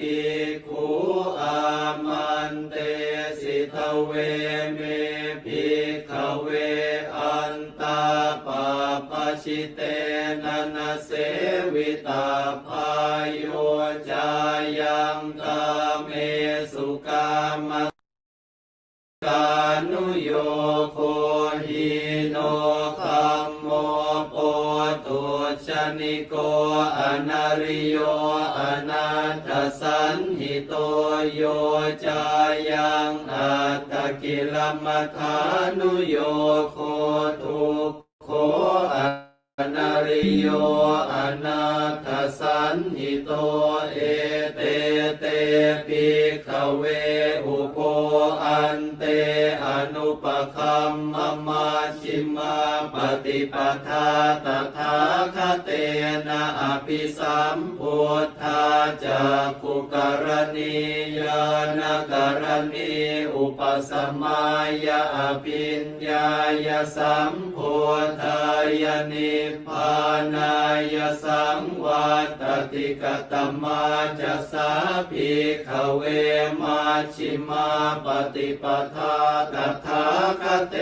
ภิกขุอามันเตสิทเวเมภิกขเวอันตาปาปชิเตนะนะเสวิตาภายโยจายังกาเมสุกามกานุโยโคหิโนคัมโมโปตุชนิโกอนาริโยอนาถสันหิโตโยจายังอัตตกิลมัฏฐานุโยโคทุกโขอนาริโยอนาถสันหิโตเอเตเตภิกขเวอุโปอันเตอนุปคัมมมาชิมาปฏิปทาตถาคเตนะอภิสัมพุทธาจักขุกรณียานกรณีอุปสมัยยะอภิญญายสัมพุทธายนิพพานายสังวัตติกตมาจะสาภิกขเวมาชิมาปฏิปทาตถาคเต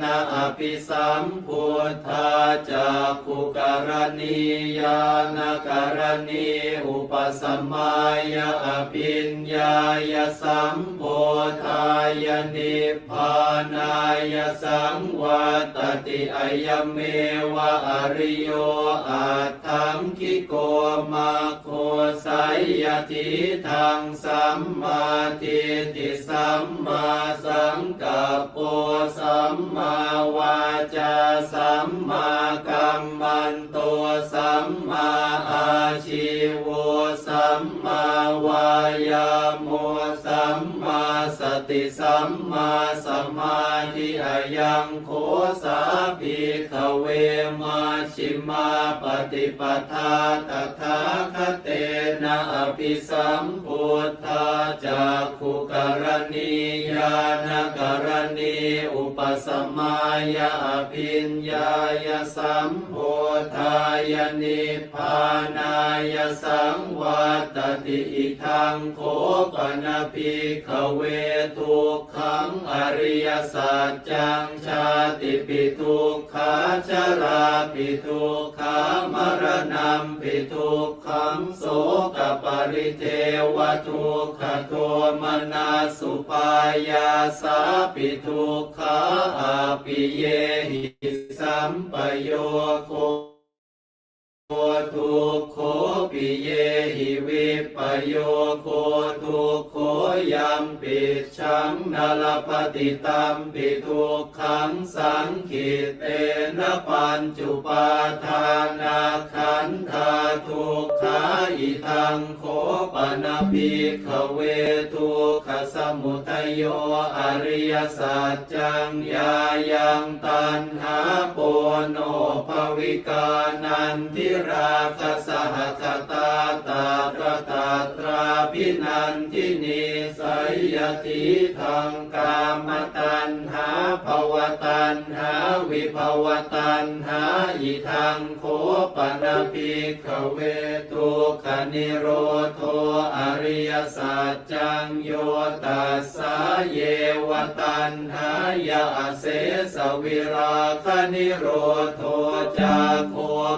นะอภิสัมพุทธาจักขุกรณียานกรณีอุปสมัยยะอภิญญายสัมพุทธายนิพพานายสังวัตติอัยเมวะอริโยอัตถังคิโกมาโคสัยยทิทังสัมมาทิฏฐิสัมมาสังกัปโปสัมมาวาจาสัมมากัมมันโตสัมมาอาชีโวสัมมาวายาโมสัมมาสติสัมมาสมาธิอายังโคสาภิกขเวมาชิมาปฏิปทาตถาคเตนะอภิสัมพุทธาจักขุกรณียานกรณีอุปสมัยยะอภิญญายสัมพุทธายนิพพานายสังวัตติอิทังโคปนะภิกขเวทุกขังอริยสัจจังชาติปิทุกขาชราปิทุกขามรณะปิทุกขังโสกปริเทวทุกขโทมนัสสุปายาสาปิทุกขาอาปิเยหิสัมปโยโคทุกโขปิเยหิวิปโยโคทุกโขยัมปิชังนาลปฏิตัมปิทุกขังสังขิเตนะปัญจุปาทานาขันธาทุกขาอิทังโขปนะภิกขเวทุกขสมุทัยโยอริยสัจจังยายังตัณหาโปโนภวิกานันทิราคะสหคตาตาตระตาตราภินันทินิสัยยทิทังกามตัณหาภวตัณหาวิภวตัณหาอิทังโคปนะภิกขเวทุกขนิโรโธอริยสัจจังโยตัสสะเยวตัณหายะเสสวิราคนิโรโธจาโค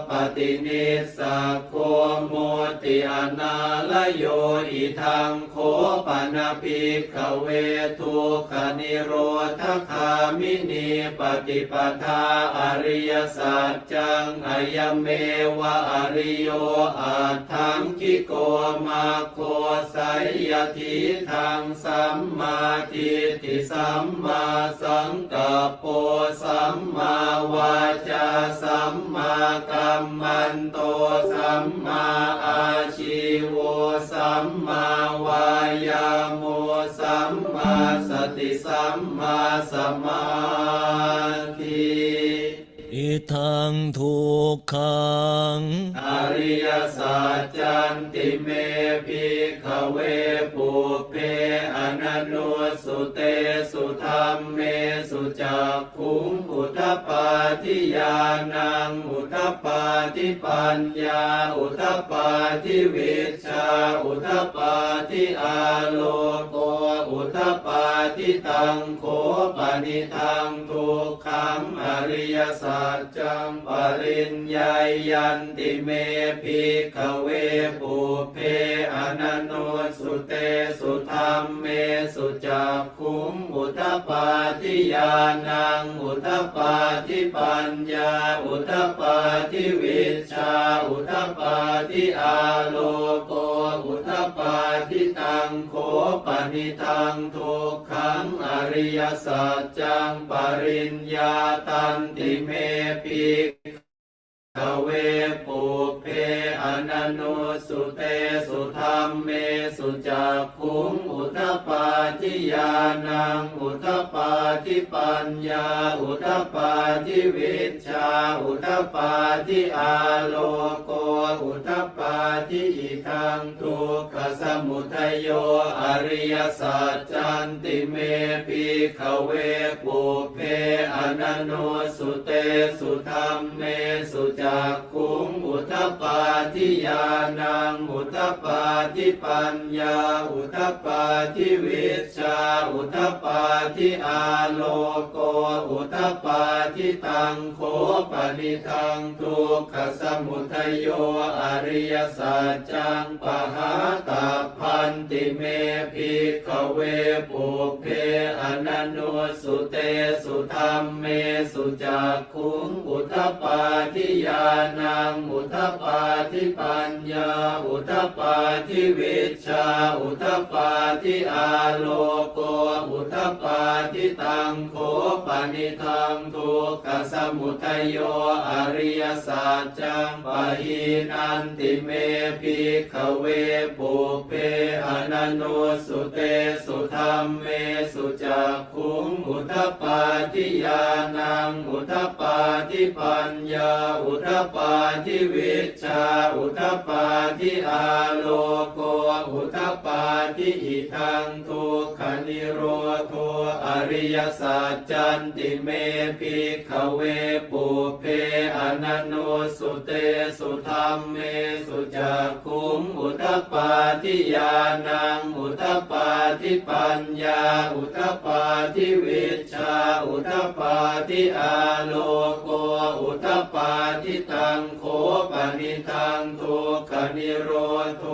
ปฏินิสักโคโมติอนาลโยอิทังโคปนะภิกขเวทุกขนิโรธคามินีปฏิปทาอริยสัจจังอัยเมวะอริโยอัตถังคิโกมาโคสัยยทิทังสัมมาทิฏฐิสัมมาสังกัปโปสัมมาวาจาสัมมากัมมันโตสัมมาอาชีโวสัมมาวายาโมสัมมาสติสัมมาสมาธิ อิ ทังทุกขังอริยสัจจันติเมภิกขเวปุพเพอนันโนสุเตสุธัมเมสุจักขุงอุทธัปปาทิญาณังอุทธัปปาทิปัญญาอุทธัปปาทิวิชชาอุทธัปปาทิอาโลโกอุทธัปปาทิตังโขปนิทังทุกขังอริยสัจจังปริญญายันติเมภิกขเวปุพเพอนันโนสุเตสุธัมเมสุจักขุงอุทธัปปาทิญาณังอุทธัปปาทิปัญญาอุทธัปปาทิวิชชาอุทธัปปาทิอาโลโกอุทธัปปาทิตังโขปนิทังทุกขังอริยสัจจังปริญญาตันติเมภิกขเวปุพเพอนันโนสุเตสุธัมเมสุจักขุงอุทธัปปาทิญาณังอุทธัปปาทิปัญญาอุทธัปปาทิวิชชาอุทธัปปาทิอาโลโกอุทธัปปาทิอิทังทุกขสมุทัยโยอริยสัจจันติเมภิกขเวปุพเพอนันโนสุเตสุธัมเมสุจักขุงอุทธัปปาทิญาณังอุทธัปปาทิปัญญาอุทธัปปาทิวิชชาอุทธัปปาทิอาโลโกอุทธัปปาทิตังโขปนิทังทุกขสมุทัยโยอริยสัจจังปหาตัพพันติเมภิกขเวปุพเพอนันโนสุเตสุธัมเมสุจักขุงอุทธัปปาทิญาณังอุทธัปปาทิปัญญาอุทธัปปาทิวิชชาอุทธัปปาทิอาโลโกอุทธัปปาทิตังโขปนิทังทุกขสมุทัยโยอริยสัจจังปหินันติเมภิกขเวปุพเพอนันโนสุเตสุธัมเมสุจักขุงอุทธัปปาทิญาณังอุทธัปปาทิปัญญาอุทธัปปาทิวิชชาอุทธัปปาทิอาโลโกอุทธัปปาทิอิทังทุกขนิโรโธอริยสัจจันติเมภิกขเวปุพเพอนันโนสุเตสุธัมเมสุจักขุงอุทธัปปาทิญาณังอุทธัปปาทิปัญญาอุทธัปปาทิวิชชาอุทธัปปาทิอาโลโกอุทธัปปาทิตังโขปนิทังทุกขนิโรโธ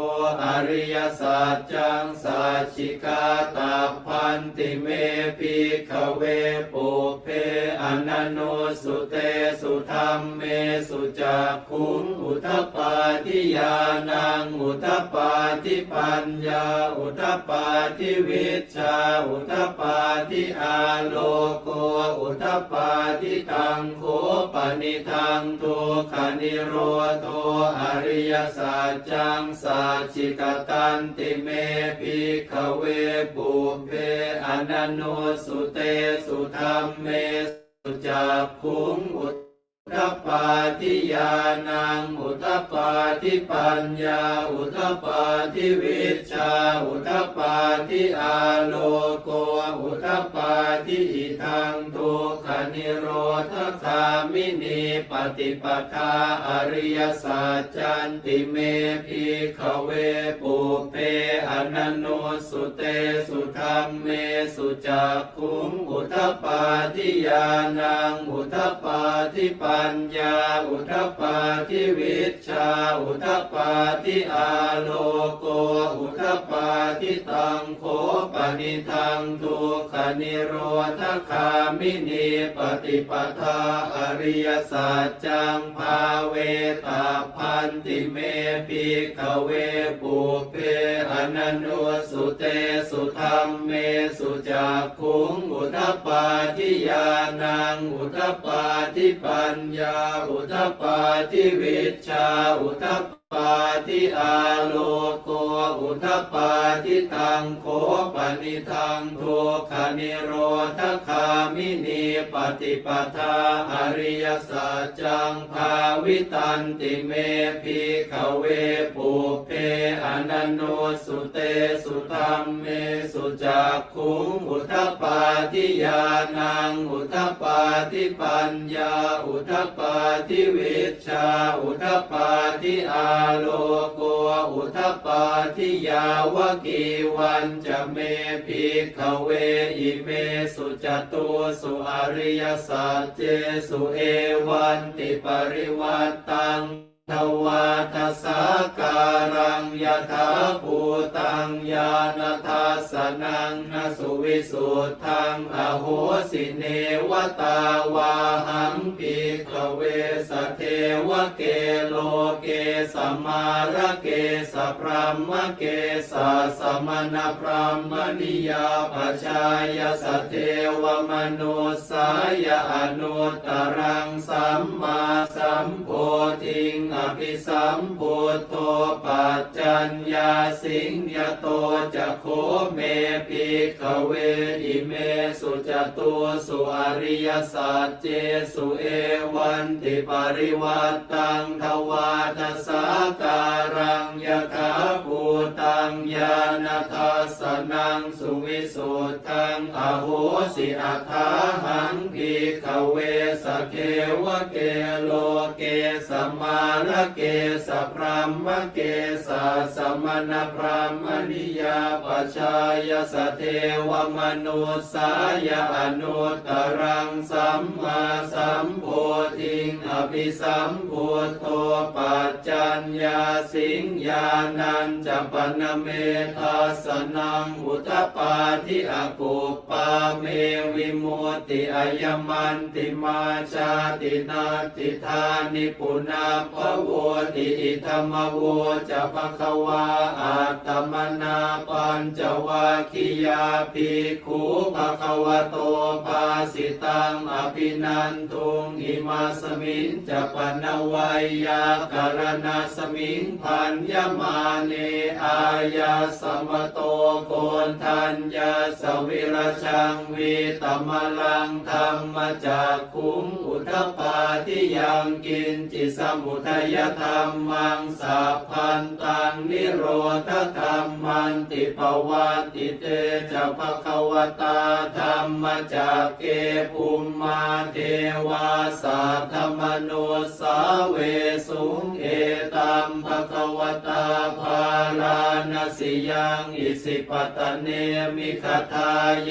อริยสัจจังสัจฉิกาตัพพันติเมภิกขเวปุพเพอนันโนสุเตสุธัมเมสุจักขุงอุทธัปปาทิญาณังอุทธัปปาทิปัญญาอุทธัปปาทิวิชชาอุทธัปปาทิอาโลโกอุทธัปปาทิตังโขปนิทังทุกขนิโรโธอริยสัจจังสัจฉิกตันติเมภิกขเวปุพเพอนันโนสุเตสุธัมเมสุจักขุงอุทธัปปาทิญาณังอุทธัปปาทิปัญญาอุทธัปปาทิวิชชาอุทธัปปาทิอาโลโกอุทธัปปาทิอิทังทุกขนิโรธคามินีปฏิปทาอริยสัจจันติเมภิกขเวปุพเพอนันโนสุเตสุธัมเมสุจักขุงอุทธัปปาทิญาณังอุทธัปปาทิปัญญาอุทธัปปาทิวิชชาอุทธัปปาทิอาโลโกอุทธัปปาทิตังโขปนิทังทุกขนิโรธคามินีปฏิปทาอริยสัจจังภาเวตาพันติเมภิกขเวปุพเพอนันโนสุเตสุธัมเมสุจักขุงอุทธัปปาทิญาณังอุทธัปปาทิปัญญาอุทธัปปาทิวิชชาอุทธัป ปาทิอาโลโกอุทธัปปาทิตังโคปนิทังทุกขนิโรธคามินีปฏิปทาอริยสัจจังภาวิตันติเมภิกขเวปุเพอนันโนสุเตสุธรรมเมสุจักขุงอุทธัปปาทิญาณังอุทธัปปาทิปัญญาอุทธัปปาทิวิชชาอุทธัปปาทิอาโลโกอุทธัปปาทิยาวกีวันจะเมภิกขเวอิเมสุจตุสุอริยสัจเจสุเอวันติปริวัตตังทวาทสาการังยถาภูตังญาณทัสสนังนสุวิสุทธังอโหสิเนวตาวาหังภิกขเวสเทวเกโลเกสมาระเกสพรหมเกสสมณพรหมนิยาปชายสเทวมนุสายอนุตตรังสัมมาสัมโพธิงอภิสัมพุทโธปัจจัญญาสิงยโตจะโคเมภิกขเวอิเมสุจตุสุอริยสัจเจสุเอวันติปริวัตตังทวาทสาการังยถาภูตังญาณทัสสนังสุวิสุทธังอโหสิอัฏฐาหังภิกขเวสเทวเกโลเกสมาระเกสพรหมเกสสมณพรหมนิยาปชายสเทวมนุสายอนุตตรังสัมมาสัมโพธิงอภิสัมพุทโธปัจจัญญาสิงญาณัญจะปนเมทัสสนังอุทธัปปาทิอกุปปาเมวิมุตติอายมันติมาชาตินาติธานิปุนาภโวติอิธรรมโวจะภควาอัตตมนาปัญจวัคคียาภิกขุภควโตภาสิตังอภินันทุงอิมาสมิงจะปนวัยยาการณาสมิงพันยมาเนอายาสมโตโกนทัญญาสวิรชังวิตมลังธรรมจากขุงอุทธัปปาทิยังกินจิสมุทัยธรรมังสัพพันตังนิโรธธรรมันติปวัตติเตจะภควตาธรรมจากเกภูมิมาเทวาสัทธมนุสาเวสุงเอตัมภควตาภาลานาสิยังอิสิปตเนมิคทาเย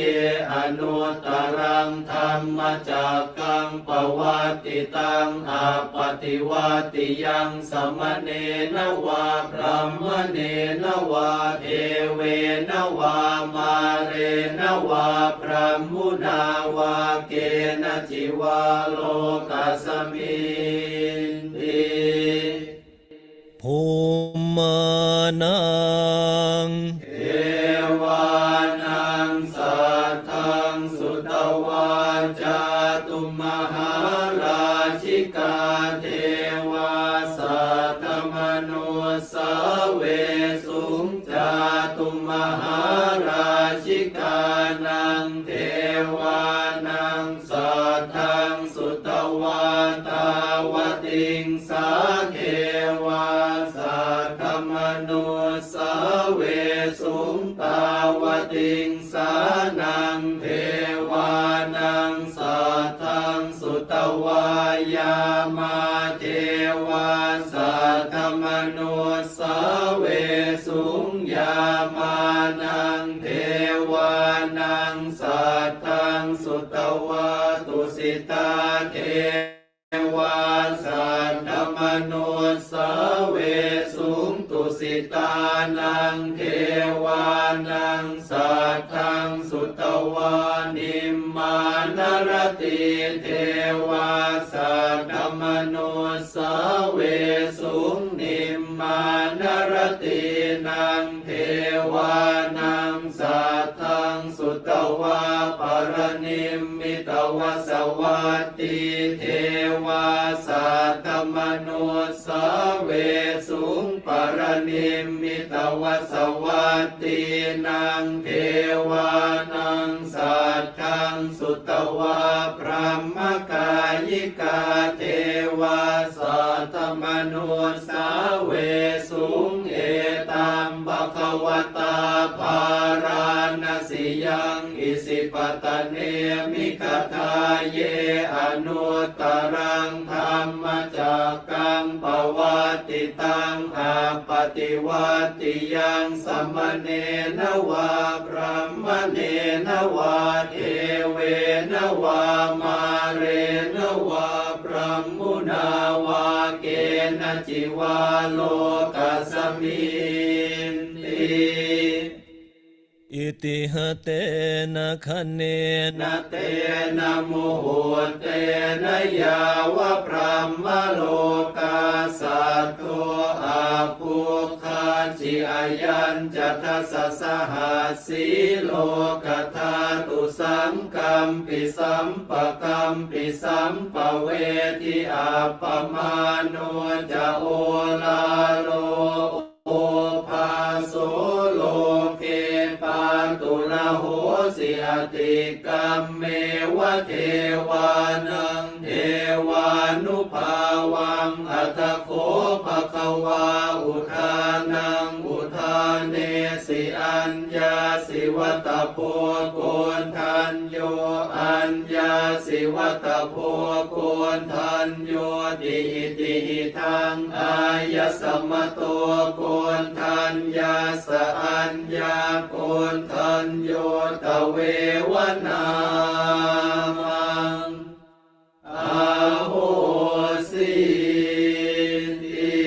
อนุตตรังธรรมจากกังปวัตติตังอาปฏิวัติยังสมเนนวาพรหมเนนวาเทเวนวามาเรนวาพรหมุนาวาเกณจิวาโลกัสมินติภูมานังเอวานังสัทธังสุตวาจาตุมหาราชิกาเทวาสัทธมนุสาเวสุงจาตุมหาราชิกานังเทวานังสัทธังสุตวาตาวติงสาเทวาสัทธมนุสาเวสุงตาวติงสานังเทวานังสัทธังสุตวายามาเทวาสัทธมนุสาเวสุงยามานังเทวานังสัทธังสุตวาตุสิตาเทวาสัทธมนุสาเวสุงตุสิตานังเทวานังสัทธังสุตวานิมมานรติเทวาสัทธมนุสาเวสุงนิมมานรตินังเทวานังสัทธังสุตวาปรนิมมิตวสวัตติเทวาสัทธมนุสาเวสุง รณิมมิตวสวัตตีนังเทวานังสัตถังสุตวาพรหมกายิกาเทวาสัตตมนุสาเวสุงเอตัมภควตาภาราณสิยังอิสิปตเนมิคทาเยอนุตตรังธรรมจักกังปวัตติตังอาปฏิวัติยังสัมมเนนวาพรหมเนนวาเทเวนวามาเรนวาพรหมุนาวาเกณจิวาโลกัสสมินติอิติหะเตนะคะเนนะเตนะโมโหเตนะยาวะพรหมโลกาสัตโตอาภูคาจิอายัญจัตถสสหัสสีโลกธาตุสังกัมปิสัมปะกัมปิสัมปะเวทิอาปมาโนจะโอลาโลโอภาโสโลเกปาตุระโหสิอติกัมเมวะเทวานังเทวานุภาวังอัตโคภควาอุทานังอุทานเนสิอัญญาสิวัตโพโกนทันโยอัญญาสิวัตโพโกนทันโยติอิติหิทังอายสมโตโกนทันยาสอัญญาโกนทันโยตเววนามังอาโหสิติ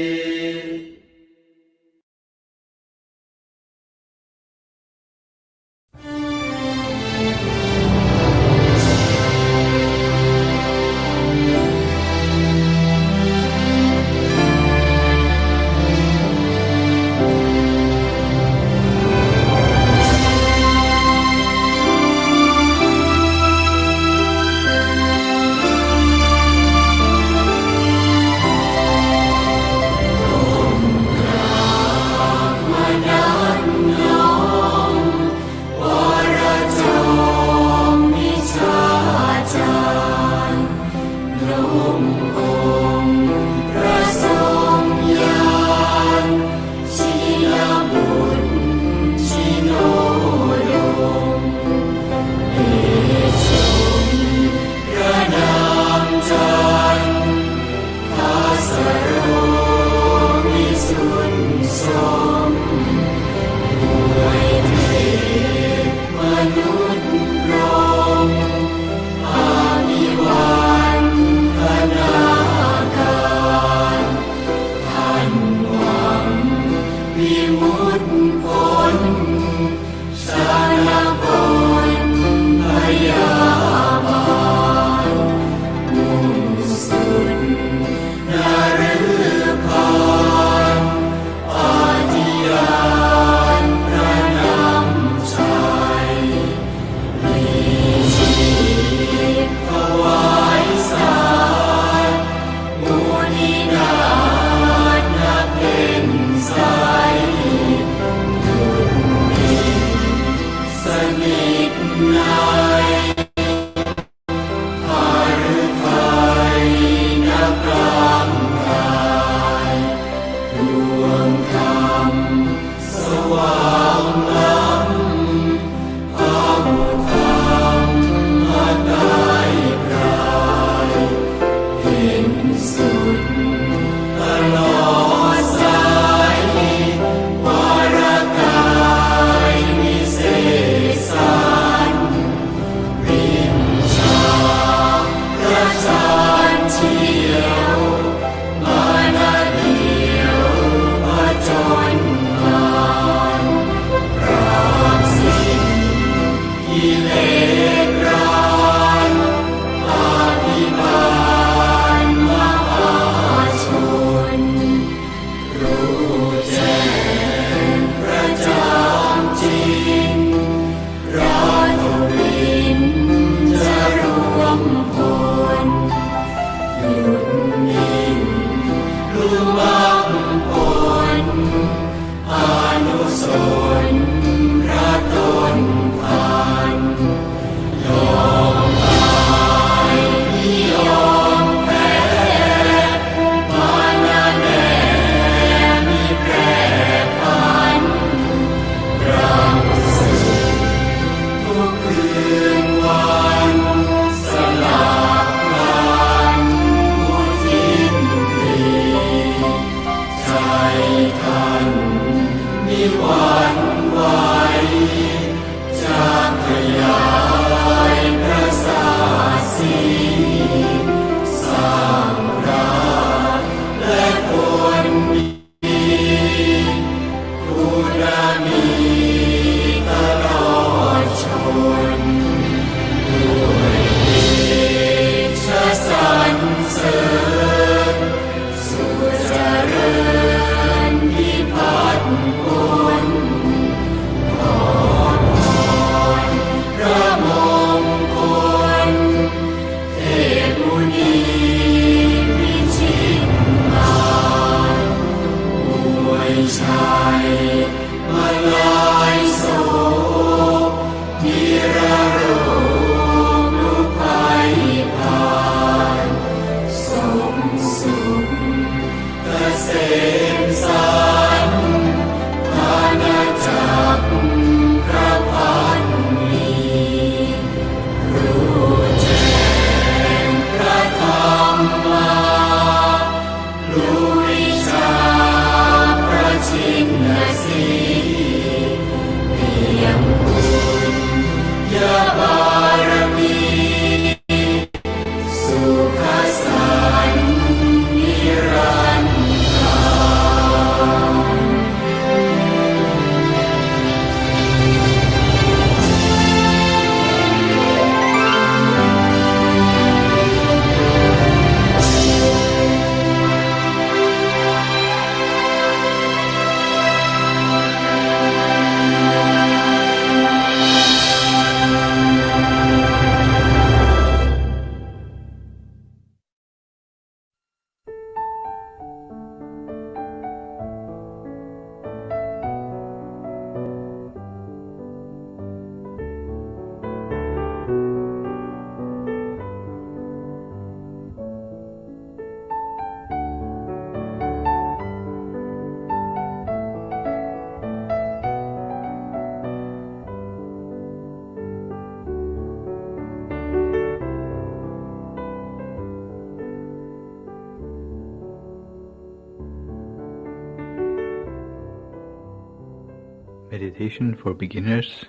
meditation for beginners,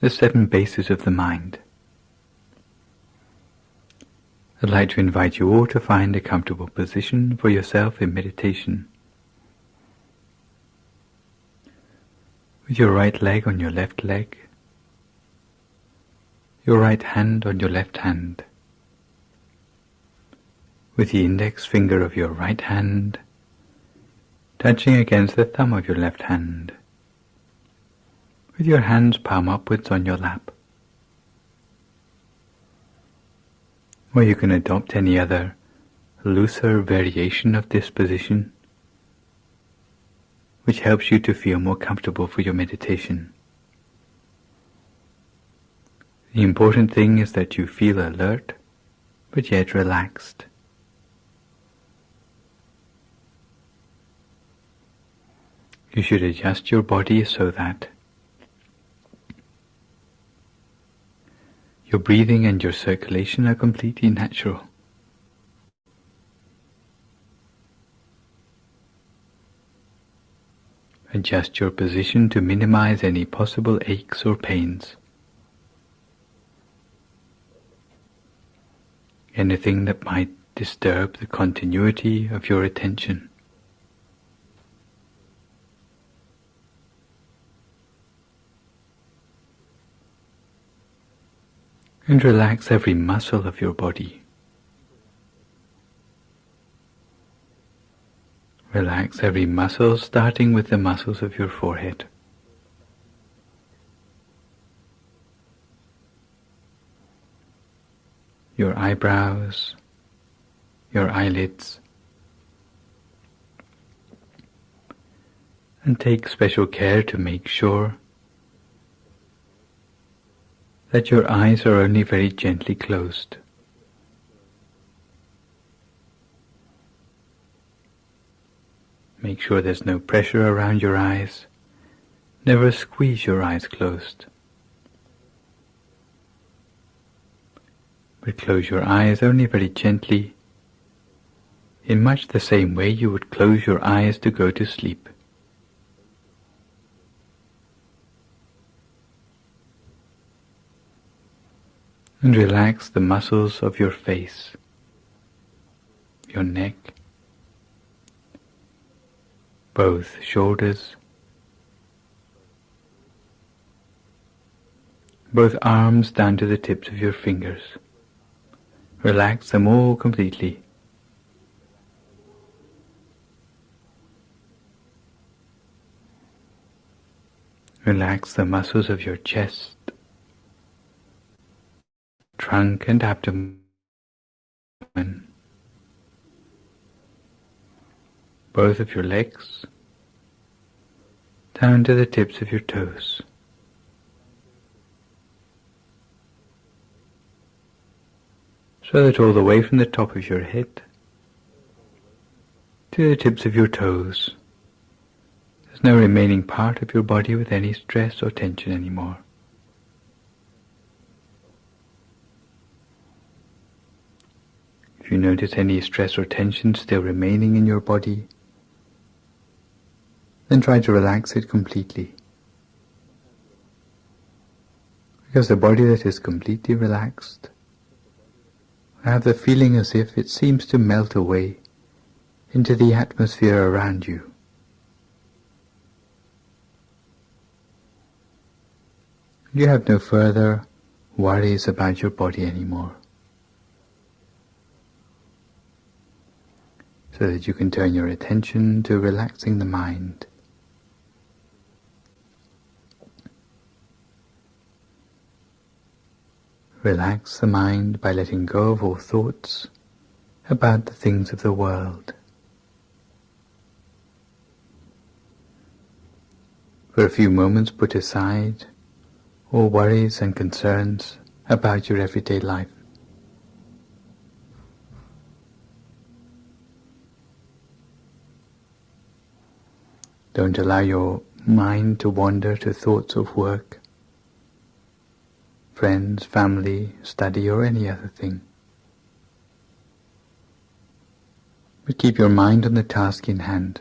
the 7 bases of the mind. I'd like to invite you all to find a comfortable position for yourself in meditation, with your right leg on your left leg, your right hand on your left hand, with the index finger of your right hand touching against the thumb of your left hand, with your hands palm upwards on your lap. Or you can adopt any other looser variation of this position which helps you to feel more comfortable for your meditation. The important thing is that you feel alert but yet relaxed. You should adjust your body so that your breathing and your circulation are completely natural. Adjust your position to minimize any possible aches or pains. Anything that might disturb the continuity of your attention. And relax every muscle of your body. Relax every muscle, starting with the muscles of your forehead. Your eyebrows, your eyelids, and take special care to make sure that your eyes are only very gently closed. Make sure there's no pressure around your eyes. Never squeeze your eyes closed. But close your eyes only very gently, in much the same way you would close your eyes to go to sleep. And relax the muscles of your face, your neck, both shoulders, both arms down to the tips of your fingers. Relax them all completely. Relax the muscles of your chest, trunk and abdomen, both of your legs, down to the tips of your toes. So that all the way from the top of your head to the tips of your toes, there's no remaining part of your body with any stress or tension anymore. If you notice any stress or tension still remaining in your body, then try to relax it completely. Because the body that is completely relaxed will have the feeling as if it seems to melt away into the atmosphere around you. You have no further worries about your body anymore. So that you can turn your attention to relaxing the mind. Relax the mind by letting go of all thoughts about the things of the world. For a few moments put aside all worries and concerns about your everyday life. Don't allow your mind to wander to thoughts of work, friends, family, study, or any other thing. But keep your mind on the task in hand.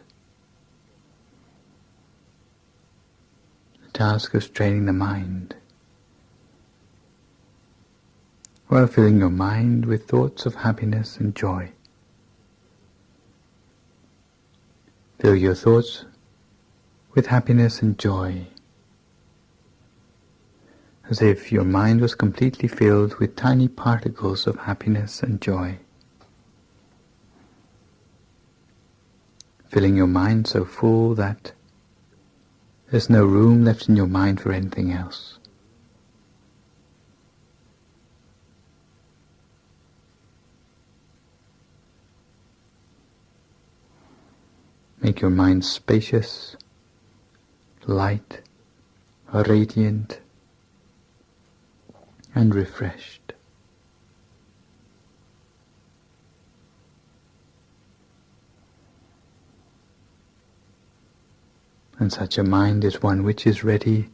task of training the mind, while filling your mind with thoughts of happiness and joy. Fill your thoughts with happiness and joy, as if your mind was completely filled with tiny particles of happiness and joy. Filling your mind so full that there's no room left in your mind for anything else. Make your mind spacious, light, radiant, and refreshed. And such a mind is one which is ready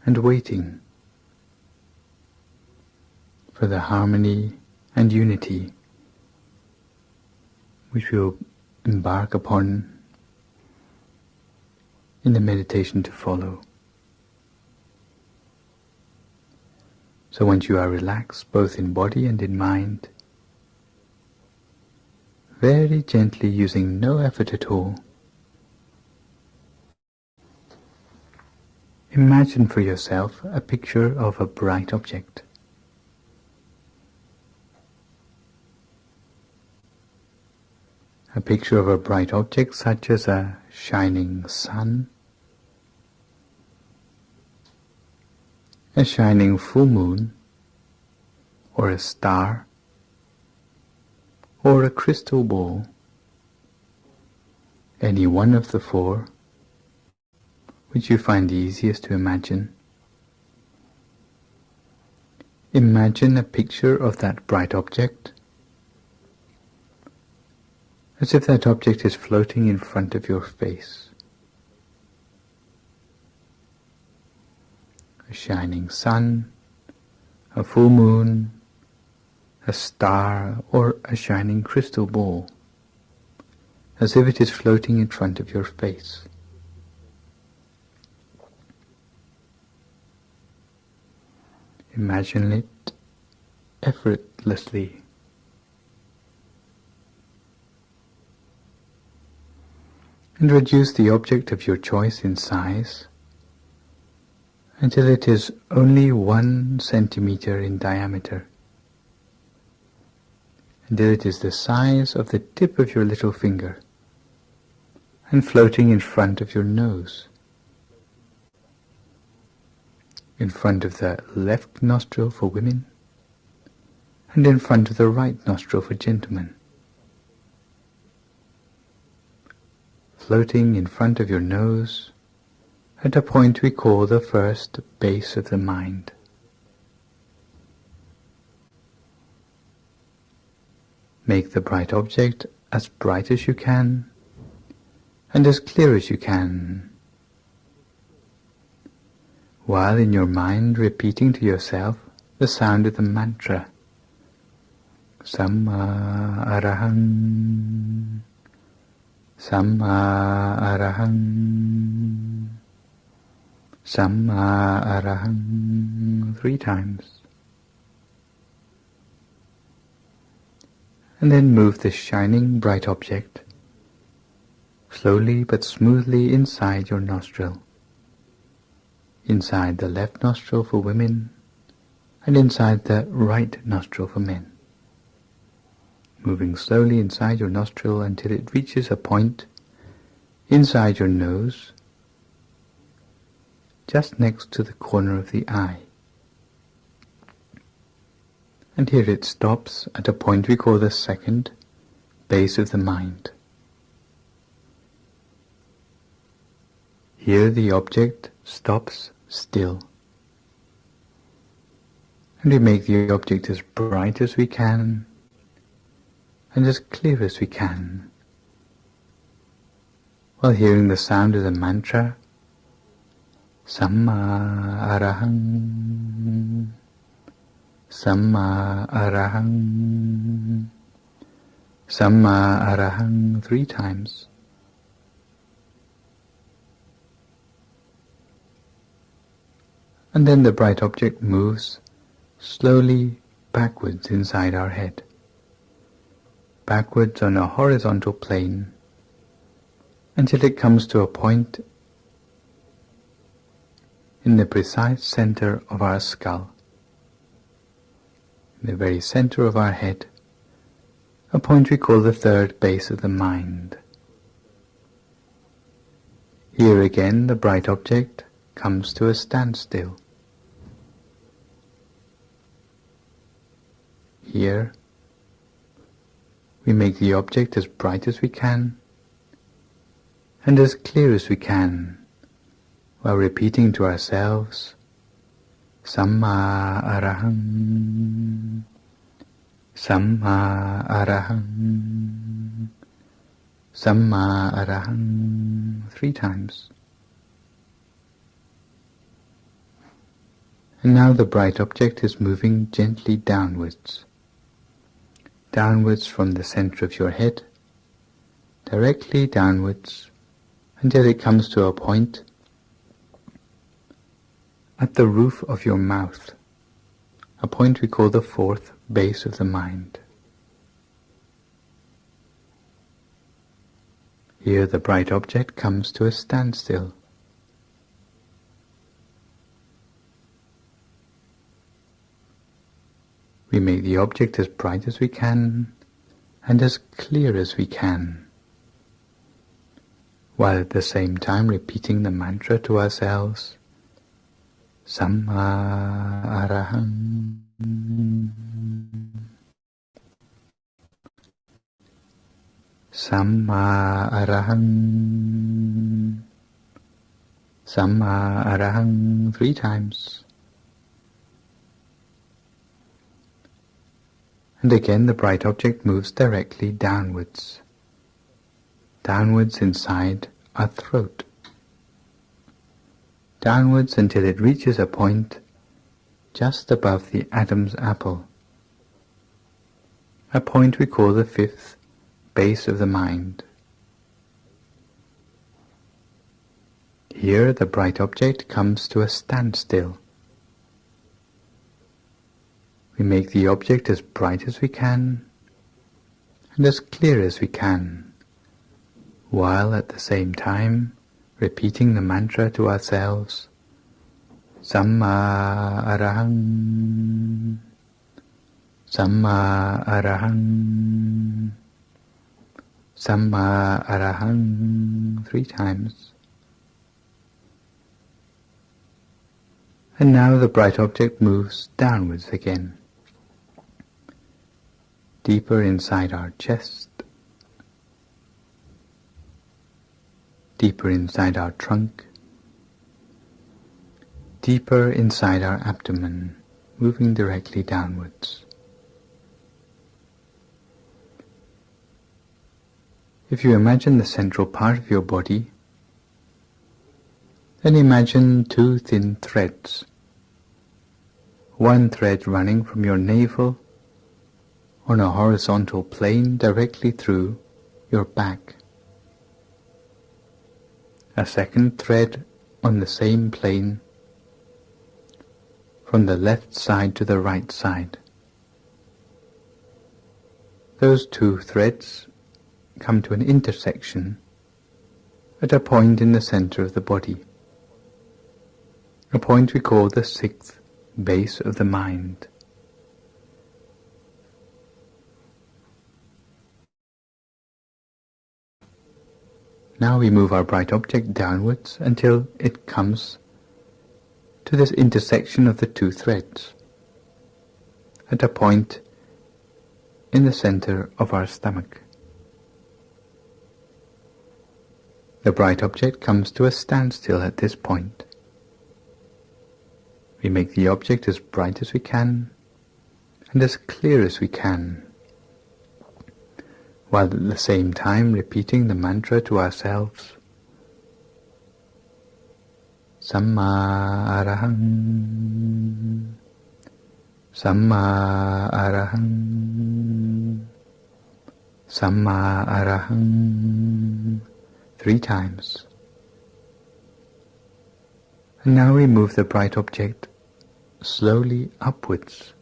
and waiting for the harmony and unity which we will embark upon in the meditation to follow. So once you are relaxed both in body and in mind, very gently, using no effort at all, imagine for yourself a picture of a bright object. A picture of a bright object such as a shining sun, a shining full moon, or a star, or a crystal ball, any one of the four which you find easiest to imagine. Imagine a picture of that bright object as if that object is floating in front of your face. A shining sun, a full moon, a star, or a shining crystal ball, as if it is floating in front of your face. Imagine it effortlessly. And reduce the object of your choice in size until it is only 1 centimeter in diameter, until it is the size of the tip of your little finger and floating in front of your nose, in front of the left nostril for women and in front of the right nostril for gentlemen, floating in front of your nose at a point we call the first base of the mind. Make the bright object as bright as you can and as clear as you can, while in your mind repeating to yourself the sound of the mantra Samma Arahang, Samma Arahang, Samma Arahang 3 times. And then move the shining bright object slowly but smoothly inside your nostril, inside the left nostril for women and inside the right nostril for men, moving slowly inside your nostril until it reaches a point inside your nose just next to the corner of the eye. And here it stops at a point we call the second base of the mind. Here the object stops still, and we make the object as bright as we can and as clear as we can, while hearing the sound of the mantra Samma Arahang, Samma Arahang, Samma Arahang 3 times. And then the bright object moves slowly backwards inside our head, backwards on a horizontal plane, until it comes to a point in the precise center of our skull, in the very center of our head, a point we call the third base of the mind. Here again the bright object comes to a standstill. Here we make the object as bright as we can and as clear as we can, while repeating to ourselves, Samma Arahang, Samma Arahang, Samma Arahang, 3 times. And now the bright object is moving gently downwards, downwards from the center of your head, directly downwards, until it comes to a point at the roof of your mouth, a point we call the fourth base of the mind. Here the bright object comes to a standstill. We make the object as bright as we can and as clear as we can, while at the same time repeating the mantra to ourselves, Samma Arahang, Samma Arahang, Samma Arahang, 3 times. And again the bright object moves directly downwards, downwards inside our throat, downwards until it reaches a point just above the Adam's apple, a point we call the fifth base of the mind. Here the bright object comes to a standstill. We make the object as bright as we can and as clear as we can, while at the same time repeating the mantra to ourselves, Samma Arahang, Samma Arahang, Samma Arahang, 3 times. And now the bright object moves downwards again, deeper inside our chest, deeper inside our trunk, deeper inside our abdomen, moving directly downwards. If you imagine the central part of your body, then imagine 2 thin threads, one thread running from your navel on a horizontal plane directly through your back, a second thread on the same plane from the left side to the right side. Those 2 threads come to an intersection at a point in the center of the body, a point we call the 6th base of the mind. Now we move our bright object downwards until it comes to this intersection of the 2 threads, at a point in the center of our stomach. The bright object comes to a standstill at this point. We make the object as bright as we can and as clear as we can, while at the same time repeating the mantra to ourselves, Samma Arahang, Samma Arahang, Samma Arahang, 3 times. And now we move the bright object slowly upwards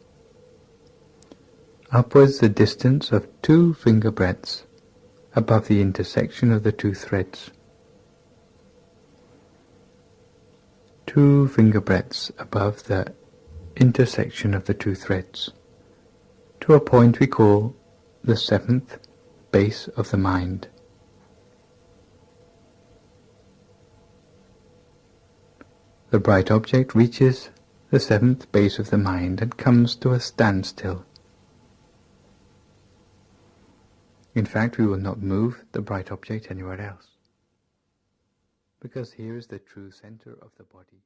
the distance of 2 finger breadths above the intersection of the 2 threads. 2 finger breadths above the intersection of the 2 threads, to a point we call the 7th base of the mind. The bright object reaches the 7th base of the mind and comes to a standstill. In fact, we will not move the bright object anywhere else, because here is the true center of the body.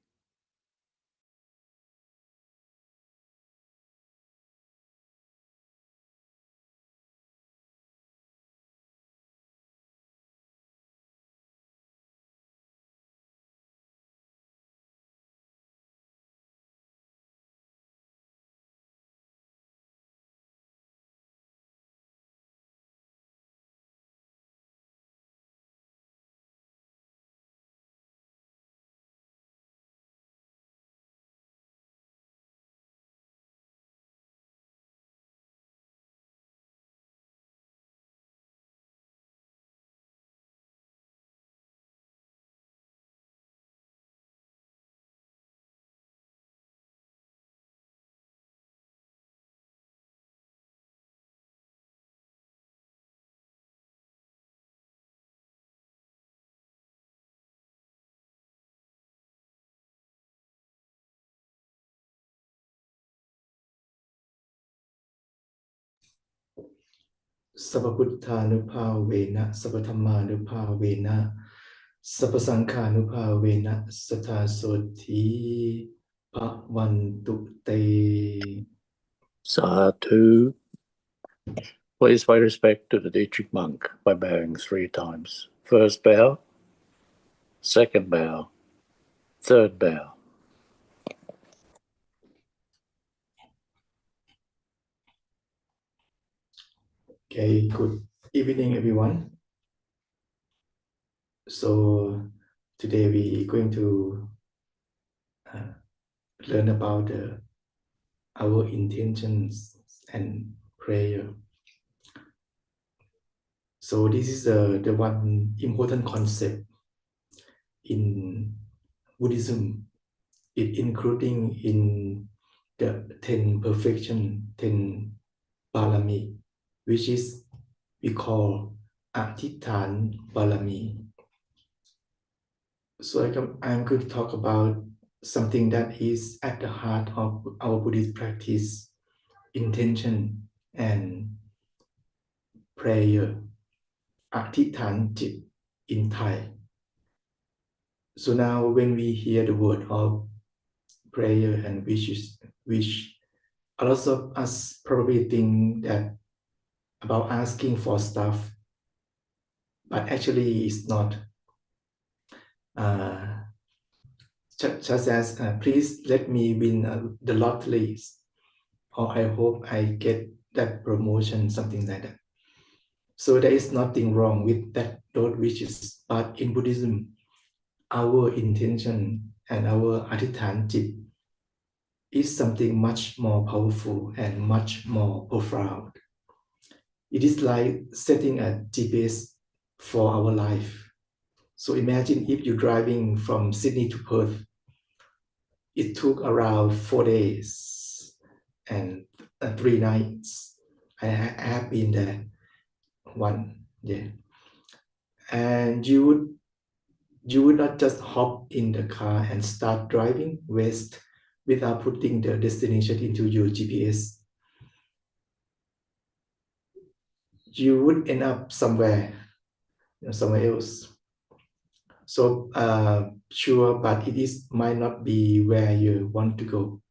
Sappaputthānuphāvena Sappathāmmānuphāvena Sappasaṅkhānuphāvena Satthasothi Bhavantu Te. Sadhu. Please pay respect to the teaching monk by bowing 3 times. First bow, second bow, third bow. Okay, good evening, everyone. So today we are going to learn about our intentions and prayer. So this is the one important concept in Buddhism, it including in the 10 perfection, 10 Parami, which is we call Atithan Parami. So I'm going to talk about something that is at the heart of our Buddhist practice, intention and prayer, Atithan Jit in Thai. So now when we hear the word of prayer and wishes, which a lot of us probably think that about asking for stuff, but actually it's not. Just as please let me win the lottery, or I hope I get that promotion, something like that. So there is nothing wrong with that, those wishes. But in Buddhism, our intention and our Adhitthana Jit is something much more powerful and much more profound. It is like setting a GPS for our life. So imagine if you're driving from Sydney to Perth. It took around 4 days and 3 nights. I have been there one day. And you would not just hop in the car and start driving west without putting the destination into your GPS. You would end up somewhere else. So sure, but it might not be where you want to go.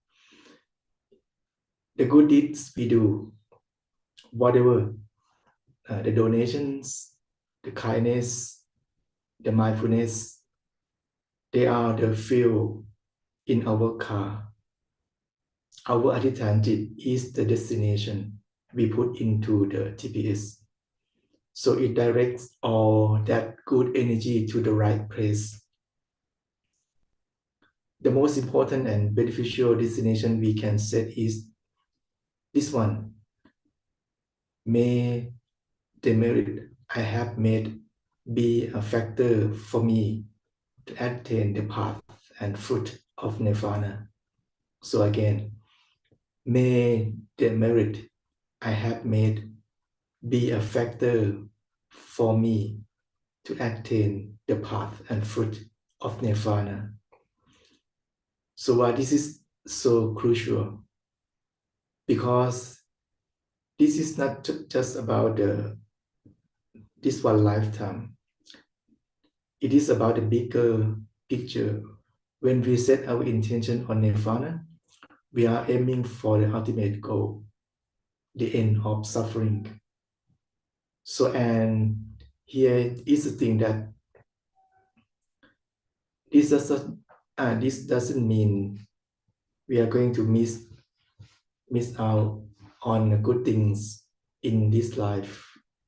The good deeds we do, whatever, the donations, the kindness, the mindfulness, they are the fuel in our car. Our Adhitthana Jit is the destination we put into the GPS. So it directs all that good energy to the right place. the most important and beneficial destination we can set is this one. May the merit I have made be a factor for me to attain the path and fruit of nirvana. So again, may the merit I have made be a factor for me to attain the path and fruit of nirvana. So why this is so crucial? Because this is not just about this one lifetime. It is about the bigger picture. When we set our intention on nirvana, we are aiming for the ultimate goal, the end of suffering. So, and here is the thing that this doesn't mean we are going to miss out on good things in this life.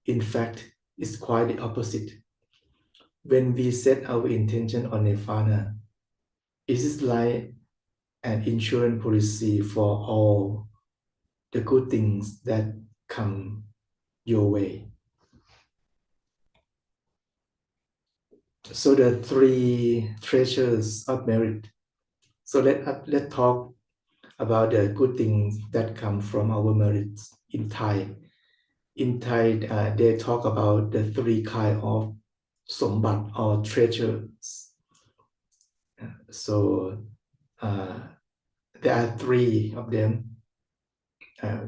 In fact, it's quite the opposite. When we set our intention on nirvana, it is like an insurance policy for all the good things that come your way. So the three treasures of merit. So let's talk about the good things that come from our merits in Thai. In Thai, they talk about the three kind of sombat or treasures. So there are three of them.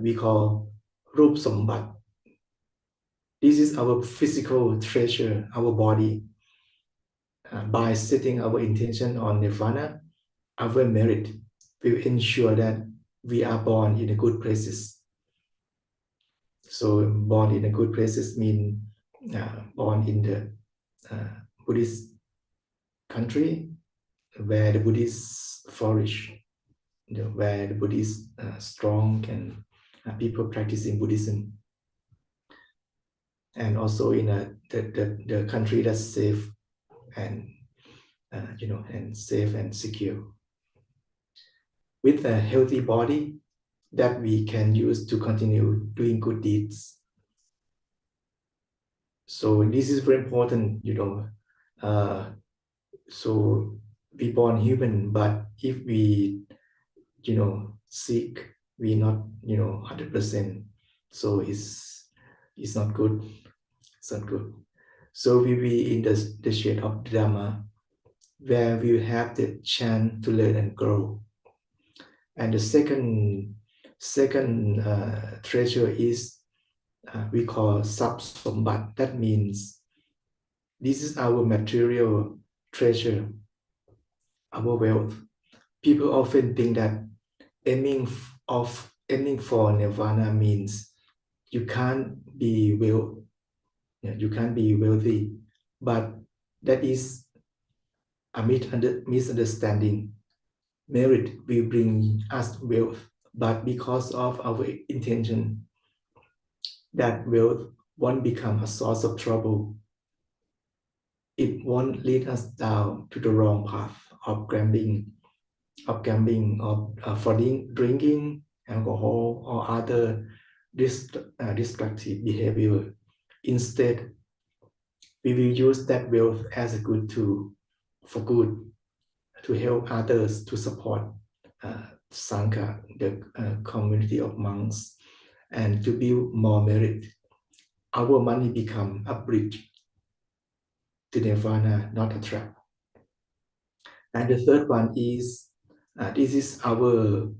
We call Rup Sombat. This is our physical treasure, our body. By setting our intention on nirvana, our merit will ensure that we are born in the good places. So born in the good places mean born in the Buddhist country where the Buddhists flourish, where the Buddhists strong and people practicing Buddhism, and also in the country that's safe and and safe and secure, with a healthy body that we can use to continue doing good deeds. So this is very important, so we born human, but if we, sick, we not, 100%. So it's not good. It's not good. So we be in the shade of Dhamma, where we have the chance to learn and grow. And the second treasure is we call Sabsombat. That means this is our material treasure, our wealth. People often think that aiming for nirvana means you can't be wealthy, but that is a misunderstanding. Merit will bring us wealth, but because of our intention, that wealth won't become a source of trouble. It won't lead us down to the wrong path of gambling, for drinking alcohol or other destructive behavior. Instead, we will use that wealth as a good tool for good, to help others, to support Sangha, the community of monks, and to build more merit. Our money become a bridge to nirvana, not a trap. And the third one is, this is our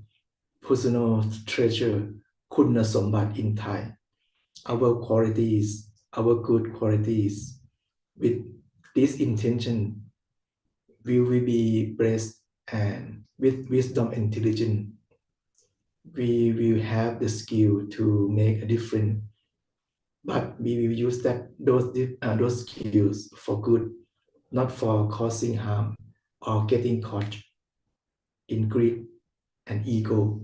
personal treasure, Kunna Sombat in Thai. Our qualities, our good qualities. With this intention, we will be blessed, and with wisdom and intelligence, we will have the skill to make a difference. But we will use those skills for good, not for causing harm or getting caught in greed and ego.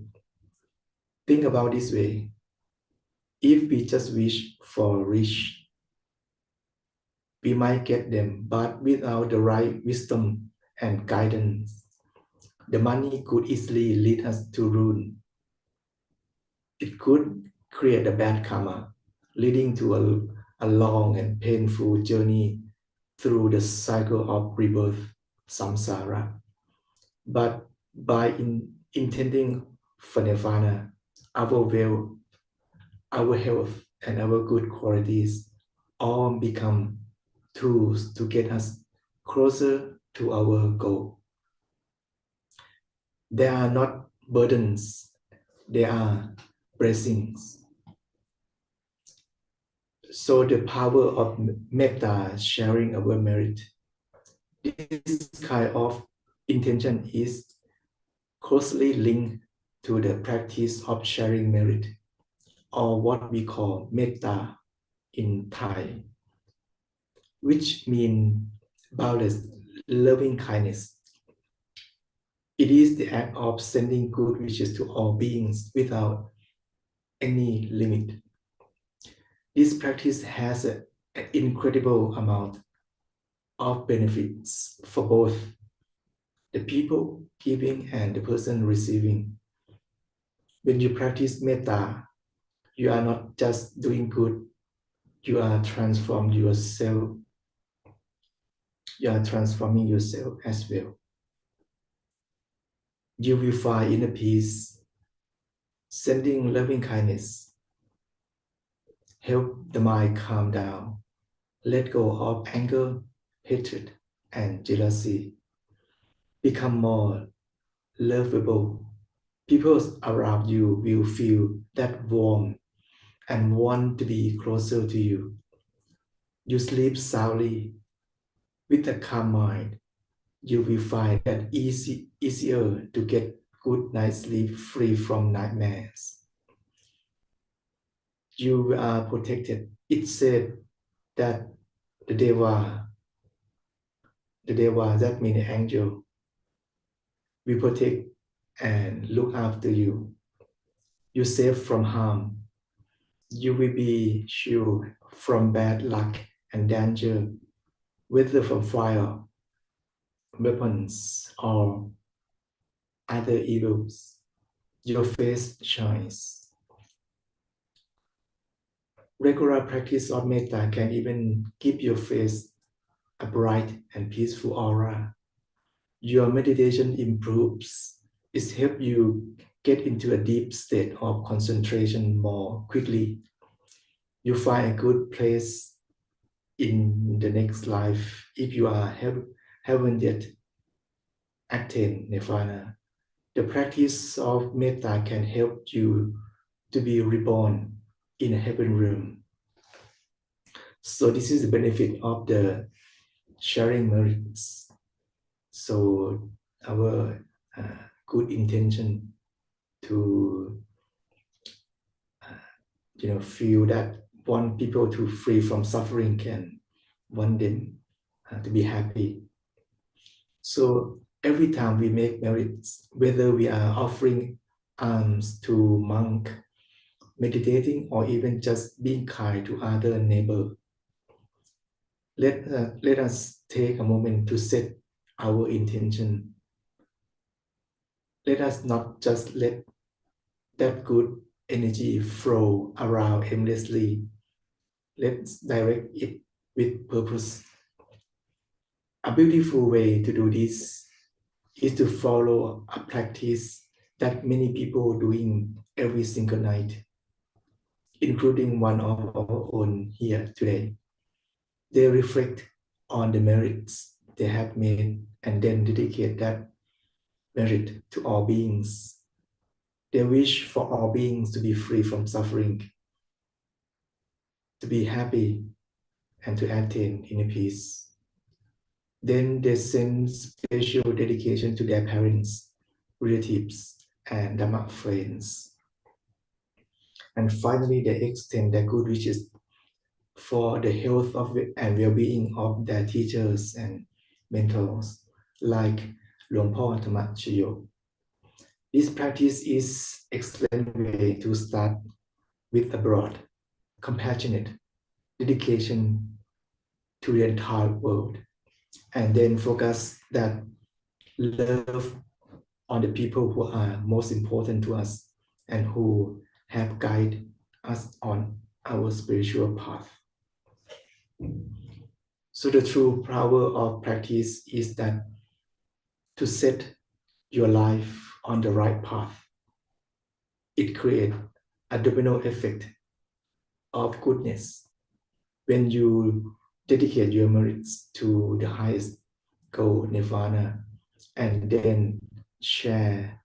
Think about this way. If we just wish for rich, we might get them, but without the right wisdom and guidance, the money could easily lead us to ruin. It could create a bad karma, leading to a long and painful journey through the cycle of rebirth, samsara. But by intending for nirvana, our will, our health, and our good qualities all become tools to get us closer to our goal. They are not burdens, they are blessings. So the power of metta, sharing our merit, this kind of intention is closely linked to the practice of sharing merit, or what we call metta in Thai, which means boundless loving kindness. It is the act of sending good wishes to all beings without any limit. This practice has an incredible amount of benefits for both the people giving and the person receiving. When you practice metta, you are not just doing good, you are transforming yourself. You are transforming yourself as well. You will find inner peace, sending loving kindness, help the mind calm down, let go of anger, hatred, and jealousy, become more lovable. People around you will feel that warmth and want to be closer to you. You sleep soundly with a calm mind. You will find that easier to get good night's sleep free from nightmares. You are protected. It said that the Deva, that means angel, will protect and look after you. You're safe from harm. You will be shielded from bad luck and danger, whether from fire, weapons, or other evils. Your face shines. Regular practice of metta can even give your face a bright and peaceful aura. Your meditation improves. It helps you get into a deep state of concentration more quickly. You find a good place in the next life if you haven't yet attained nirvana. The practice of metta can help you to be reborn in a heaven realm. So this is the benefit of the sharing merits. So our good intention to feel that want people to free from suffering can want them to be happy. So every time we make merits, whether we are offering alms to monk, meditating, or even just being kind to other neighbor, let us take a moment to set our intention. Let us not just let that good energy flow around aimlessly. Let's direct it with purpose. A beautiful way to do this is to follow a practice that many people are doing every single night, including one of our own here today. They reflect on the merits they have made and then dedicate that merit to all beings. They wish for all beings to be free from suffering, to be happy, and to attain inner peace. Then they send special dedication to their parents, relatives, and Dhamma friends. And finally, they extend their good wishes for the health and well-being of their teachers and mentors, like Luang Por Thama Chayo. This practice is an excellent way to start with a broad, compassionate dedication to the entire world, and then focus that love on the people who are most important to us and who have guided us on our spiritual path. So the true power of practice is that to set your life on the right path. It creates a domino effect of goodness. When you dedicate your merits to the highest goal, nirvana, and then share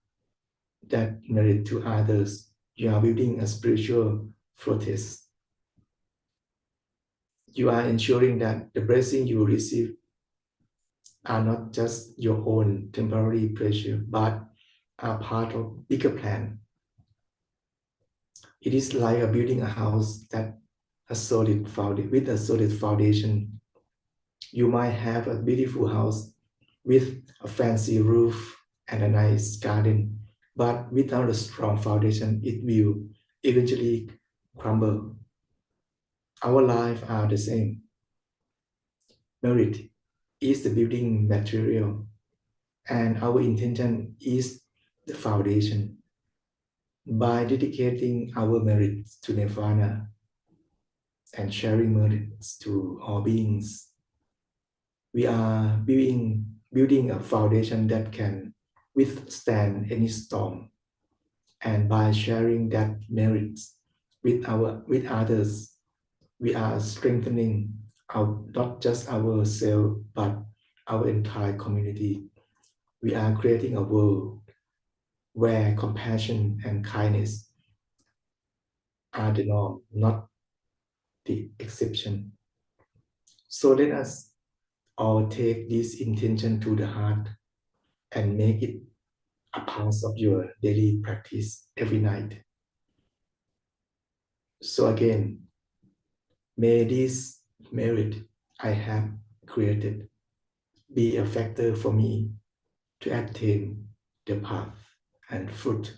that merit to others, you are building a spiritual fortress. You are ensuring that the blessing you receive are not just your own temporary pleasure, but are part of bigger plan. It is like building a house that with a solid foundation. You might have a beautiful house with a fancy roof and a nice garden, but without a strong foundation, it will eventually crumble. Our lives are the same. Merit is the building material, and our intention is the foundation. By dedicating our merits to nirvana and sharing merits to all beings, we are building a foundation that can withstand any storm. And by sharing that merits with others, we are strengthening not just ourselves, but our entire community. We are creating a world where compassion and kindness are the norm, not the exception. So let us all take this intention to the heart and make it a part of your daily practice every night. So again, may this merit I have created be a factor for me to attain the path and fruit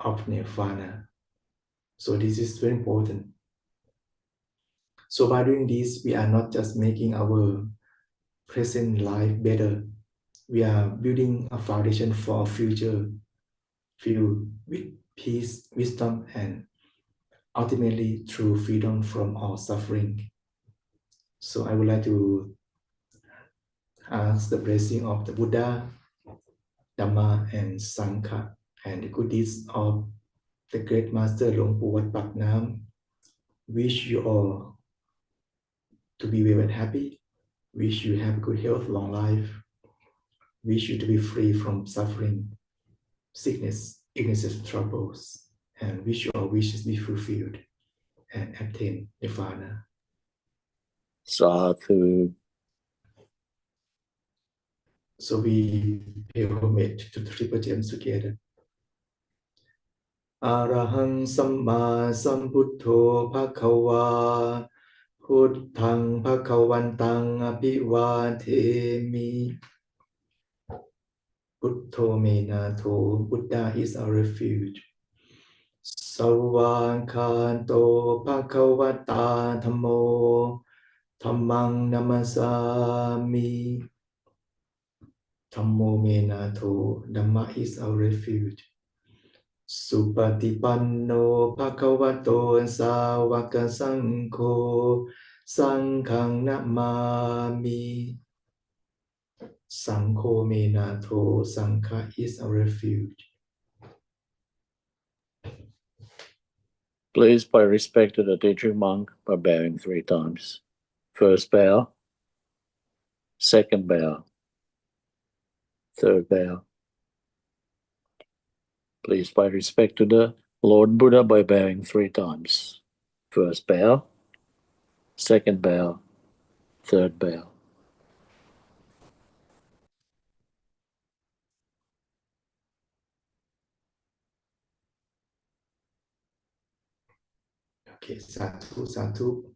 of nirvana. So this is very important. So by doing this, we are not just making our present life better. We are building a foundation for a future filled with peace, wisdom, and ultimately true freedom from all suffering. So I would like to ask the blessing of the Buddha, Dhamma, and Sangha, and the good deeds of the great master Luang Pu Wat Pak Nam. Wish you all to be well and happy. Wish you have good health, long life. Wish you to be free from suffering, sickness, illnesses, troubles, and wish your wishes be fulfilled and attain nirvana. Sadhu. So we pay homage to the triple gems together. Arahang Samma Sambuddho Bhagava Buddhang Bhagavantang Abhivademi. Buddho Menato, Buddha is our refuge. Sarvankanto Bhagavata Dhammo Dhammang Namasami. Dhammo Menato, Dhamma is our refuge. Supatipanno Bhagavato Sāvaka Saṅkho Saṅghang Namami. Saṅkho Menato, Saṅkha is our refuge. Please pay respect to the teaching monk by bowing 3 times. First bow, second bow, third bow. Please pay respect to the Lord Buddha by bowing 3 times. First bow, second bow, third bow. Okay, sadhu, sadhu.